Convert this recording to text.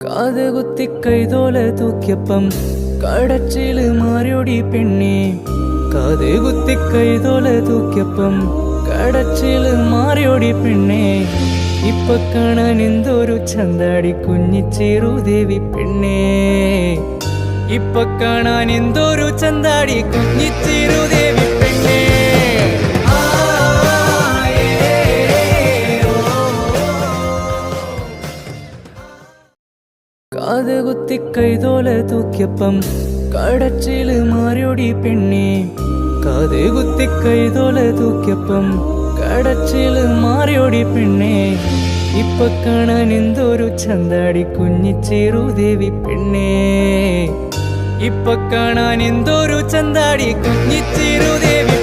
കാതുകുത്തി കൈതോല തൂക്കിയപ്പം കടച്ചില് മാറിയോടി പെണ്ണേ. കാതുകുത്തി കൈതോല തൂക്കിയപ്പം കടച്ചില് മാറിയോടി പെണ്ണേ. ഇപ്പൊ കാണാൻ എന്തൊരു ചന്താടി കുഞ്ഞിച്ചേറുദേവി പെണ്ണേ. ഇപ്പൊ കാണാൻ എന്തൊരു ചന്താടി കുഞ്ഞിച്ചേറുദേവി പെണ്ണേ. കാതുകുത്തി കൈതോല തൂക്കിയപ്പം കടച്ചില് മാറിയോടി പെണ്ണേ. കാതുകുത്തി കൈതോല തൂക്കിയപ്പം കടച്ചില് മാറിയോടി പെണ്ണേ. ഇപ്പൊ കാണാൻ എന്തൊരു ചന്താടി കുഞ്ഞിച്ചേറുദേവി പെണ്ണേ. ഇപ്പൊ കാണാൻ എന്തൊരു ചന്താടി കുഞ്ഞിച്ചേറുദേവി